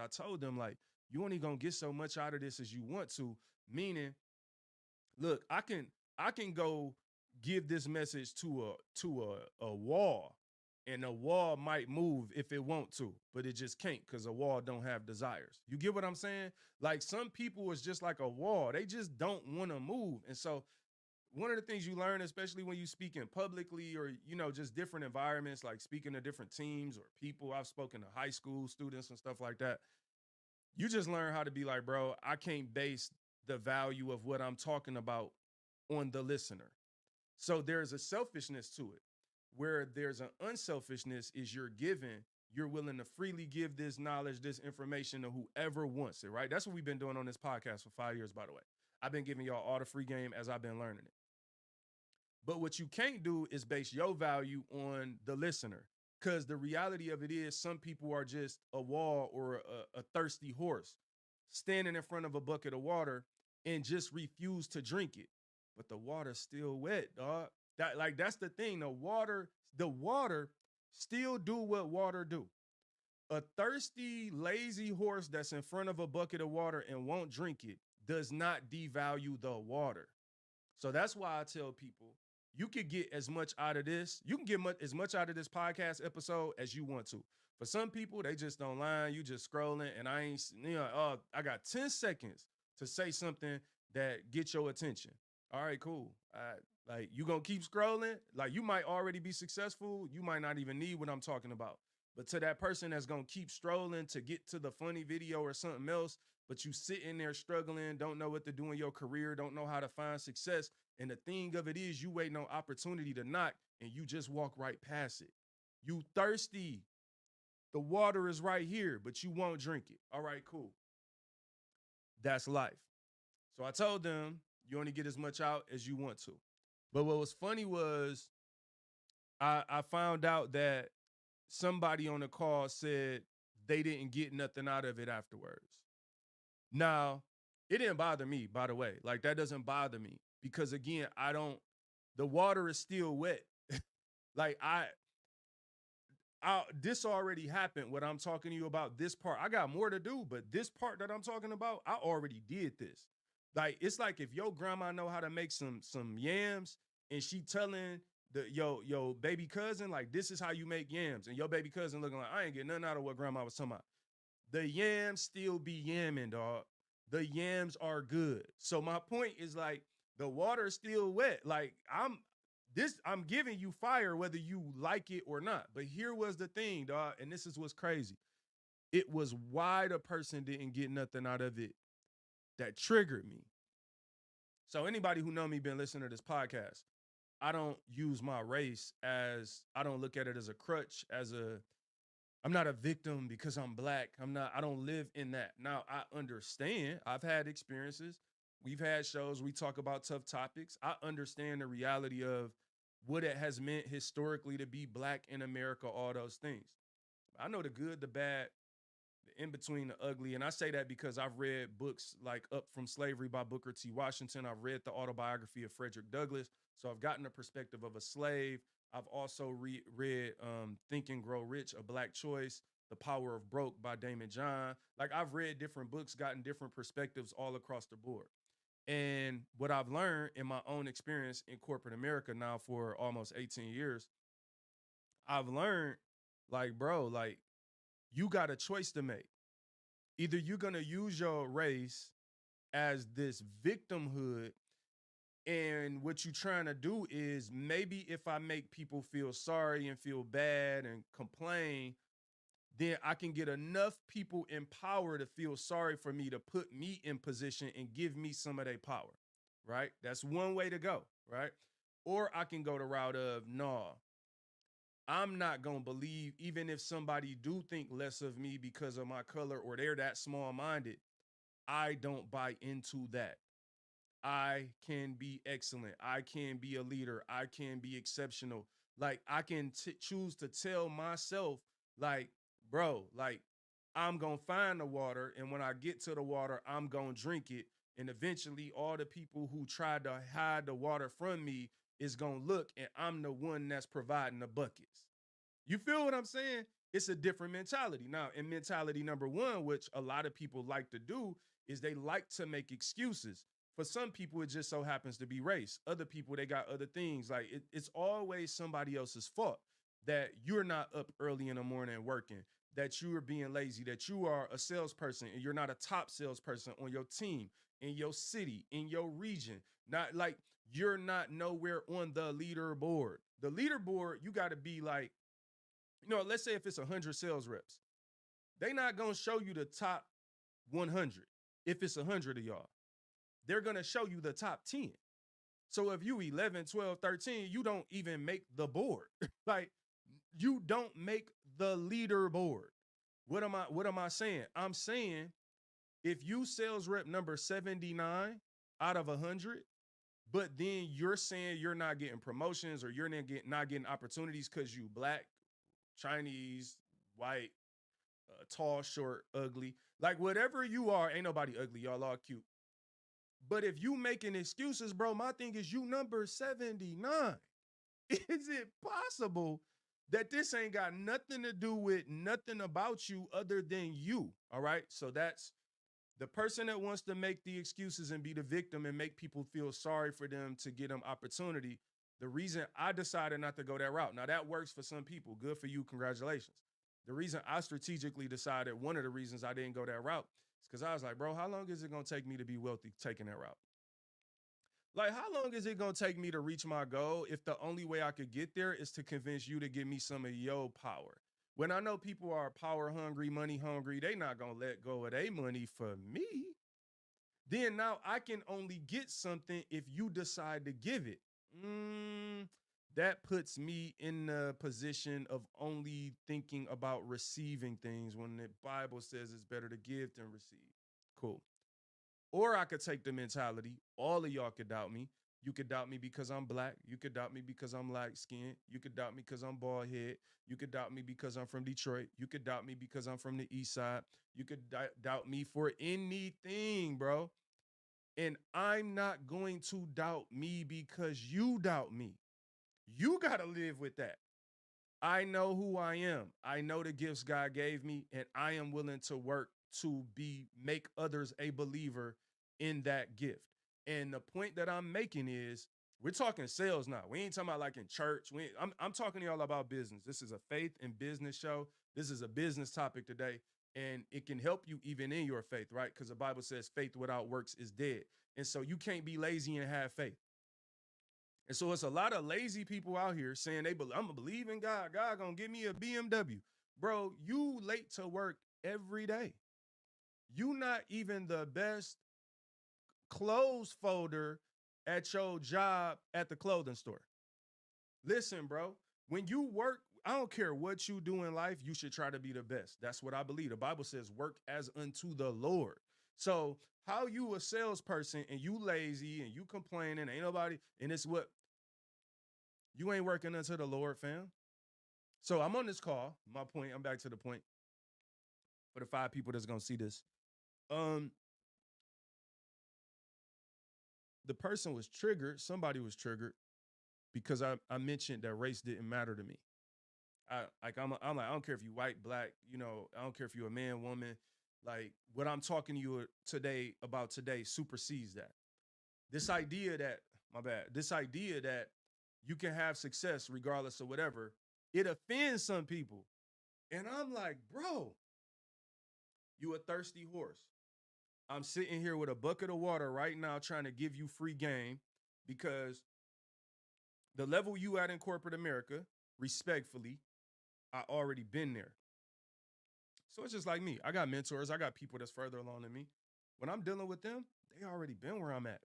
I told them, like, you only gonna get so much out of this as you want to. Meaning, look, I can go give this message to a wall, and a wall might move if it want to, but it just can't because a wall don't have desires. You get what I'm saying? Like some people is just like a wall; they just don't want to move. And so, one of the things you learn, especially when you speak in publicly or just different environments, like speaking to different teams or people. I've spoken to high school students and stuff like that. You just learn how to be like, bro, I can't base the value of what I'm talking about on the listener. So there's a selfishness to it, where there's an unselfishness is you're giving, you're willing to freely give this knowledge, this information to whoever wants it, right? That's what we've been doing on this podcast for 5 years, by the way. I've been giving y'all all the free game as I've been learning it. But what you can't do is base your value on the listener. Because the reality of it is, some people are just a wall or a thirsty horse standing in front of a bucket of water and just refuse to drink it. But the water's still wet, dog. That's the thing. The water still do what water do. A thirsty, lazy horse that's in front of a bucket of water and won't drink it does not devalue the water. So that's why I tell people you could get as much out of this. You can get as much out of this podcast episode as you want to. For some people, they just don't line. You just scrolling, and I ain't, I got 10 seconds to say something that get your attention. All right, cool. Like you gonna keep scrolling. Like you might already be successful. You might not even need what I'm talking about. But to that person that's gonna keep strolling to get to the funny video or something else, but you sitting there struggling, don't know what to do in your career, don't know how to find success. And the thing of it is, you waiting on opportunity to knock, and you just walk right past it. You thirsty. The water is right here, but you won't drink it. All right, cool. That's life. So I told them you only get as much out as you want to. But what was funny was I found out that somebody on the call said they didn't get nothing out of it afterwards. Now, it didn't bother me, by the way. Like that doesn't bother me because again, the water is still wet. Like this already happened. What I'm talking to you about, this part, I got more to do, but this part that I'm talking about, I already did this. Like it's like if your grandma know how to make some yams and she telling yo baby cousin like this is how you make yams, and your baby cousin looking like I ain't getting nothing out of what grandma was talking about. The yams still be yamming, dog. The yams are good. So my point is like the water's still wet. Like I'm giving you fire whether you like it or not. But here was the thing, dog, and this is what's crazy. It was why the person didn't get nothing out of it that triggered me. So anybody who know me been listening to this podcast, I don't use my race as I don't look at it as a crutch, I'm not a victim because I'm black. I don't live in that. Now, I understand. I've had experiences. We've had shows. We talk about tough topics. I understand the reality of what it has meant historically to be black in America, all those things. I know the good, the bad, the in between, the ugly. And I say that because I've read books like Up from Slavery by Booker T. Washington. I've read the autobiography of Frederick Douglass. So I've gotten a perspective of a slave. I've also read Think and Grow Rich, A Black Choice, The Power of Broke by Damon John. Like I've read different books, gotten different perspectives all across the board. And what I've learned in my own experience in corporate America now for almost 18 years, I've learned like, bro, like you got a choice to make. Either you're going to use your race as this victimhood, and what you're trying to do is maybe if I make people feel sorry and feel bad and complain, then I can get enough people in power to feel sorry for me to put me in position and give me some of their power, right? That's one way to go, right? Or I can go the route of, no, I'm not going to believe, even if somebody do think less of me because of my color or they're that small-minded, I don't buy into that. I can be excellent. I can be a leader. I can be exceptional. Like I can choose to tell myself, like, bro, like I'm going to find the water. And when I get to the water, I'm going to drink it. And eventually all the people who tried to hide the water from me is going to look, and I'm the one that's providing the buckets. You feel what I'm saying? it's a different mentality. Now, in mentality number one, which a lot of people like to do, is they like to make excuses. For some people, it just so happens to be race. Other people, they got other things. Like it's always somebody else's fault that you're not up early in the morning working, that you are being lazy, that you are a salesperson and you're not a top salesperson on your team, in your city, in your region. Not like you're not nowhere on the leaderboard. The leaderboard, you got to be like, let's say if it's 100 sales reps, they not going to show you the top 100. If it's 100 of y'all, they're going to show you the top 10. So if you 11, 12, 13, you don't even make the board. Like you don't make the leaderboard. What am I saying? I'm saying if you sales rep number 79 out of 100, but then you're saying you're not getting promotions or you're not getting opportunities because you black, Chinese, white, tall, short, ugly, like whatever you are, ain't nobody ugly. Y'all all cute. But if you making excuses, bro, my thing is you number 79. Is it possible that this ain't got nothing to do with nothing about you other than you? All right. So that's the person that wants to make the excuses and be the victim and make people feel sorry for them to get them opportunity. The reason I decided not to go that route. Now that works for some people. Good for you. Congratulations. The reason I strategically decided, one of the reasons I didn't go that route is because I was like, bro, how long is it going to take me to be wealthy taking that route? Like, how long is it going to take me to reach my goal if the only way I could get there is to convince you to give me some of your power? When I know people are power hungry, money hungry, they not going to let go of their money for me. Then now I can only get something if you decide to give it. That puts me in the position of only thinking about receiving things when the Bible says it's better to give than receive. Cool. Or I could take the mentality, all of y'all could doubt me. You could doubt me because I'm black. You could doubt me because I'm light skinned. You could doubt me because I'm bald head. You could doubt me because I'm from Detroit. You could doubt me because I'm from the east side. You could doubt me for anything, bro. And I'm not going to doubt me because you doubt me. You got to live with that. I know who I am. I know the gifts God gave me, and I am willing to work to make others a believer in that gift. And the point that I'm making is we're talking sales now. We ain't talking about like in church. I'm talking to y'all about business. This is a faith and business show. This is a business topic today, and it can help you even in your faith, right? Because the Bible says faith without works is dead. And so you can't be lazy and have faith. And so it's a lot of lazy people out here saying I'm gonna believe in God. God gonna give me a BMW. Bro, you late to work every day. You not even the best clothes folder at your job at the clothing store. Listen, bro, when you work, I don't care what you do in life, you should try to be the best. That's what I believe. The Bible says work as unto the Lord. So how you a salesperson and you lazy and you complaining, ain't nobody, and it's what you ain't working unto the Lord, fam. So I'm on this call. My point, I'm back to the point for the 5 people that's gonna see this. Um, the person was triggered, somebody was triggered because I mentioned that race didn't matter to me. I'm like, I don't care if you white, black, I don't care if you're a man, woman. Like what I'm talking to you today supersedes that. This idea that, this idea that you can have success regardless of whatever, it offends some people. And I'm like, bro, you a thirsty horse. I'm sitting here with a bucket of water right now trying to give you free game because the level you at in corporate America, respectfully, I already been there. So it's just like me. I got mentors. I got people that's further along than me. When I'm dealing with them, they already been where I'm at.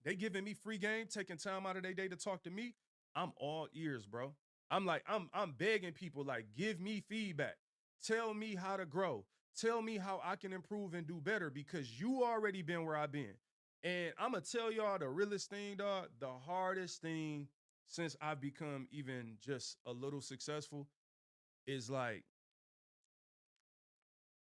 They giving me free game, taking time out of their day to talk to me. I'm all ears, bro. I'm begging people like, give me feedback. Tell me how to grow. Tell me how I can improve and do better because you already been where I've been. And I'm going to tell y'all the realest thing, dog, the hardest thing since I've become even just a little successful is like,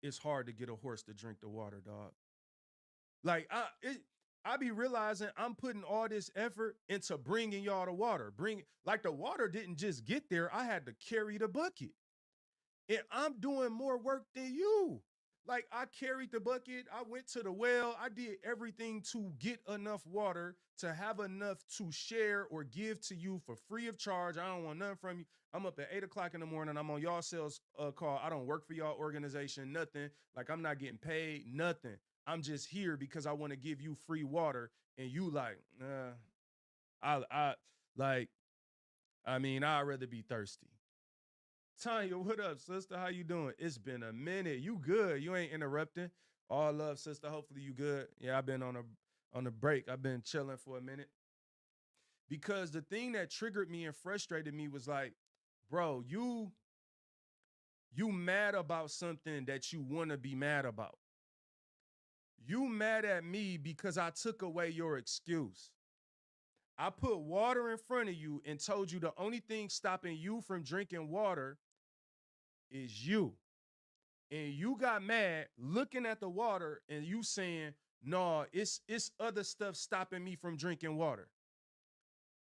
it's hard to get a horse to drink the water, dog. Like I be realizing I'm putting all this effort into bringing y'all the water. Like the water didn't just get there. I had to carry the bucket. and I'm doing more work than you. Like I carried the bucket, I went to the well, I did everything to get enough water to have enough to share or give to you for free of charge. I don't want nothing from you. I'm up at 8 o'clock in the morning. I'm on y'all sales call. I don't work for y'all organization, nothing. Like I'm not getting paid, nothing. I'm just here because I want to give you free water. And you like, I like, I mean, I'd rather be thirsty. Tanya, what up, sister? How you doing? It's been a minute. You good? You ain't interrupting. All love, sister. Hopefully you good. Yeah, I've been on a break. I've been chilling for a minute because the thing that triggered me and frustrated me was like, bro, you mad about something that you want to be mad about. You mad at me because I took away your excuse. I put water in front of you and told you the only thing stopping you from drinking water is you. And you got mad looking at the water and you saying, "No, it's other stuff stopping me from drinking water."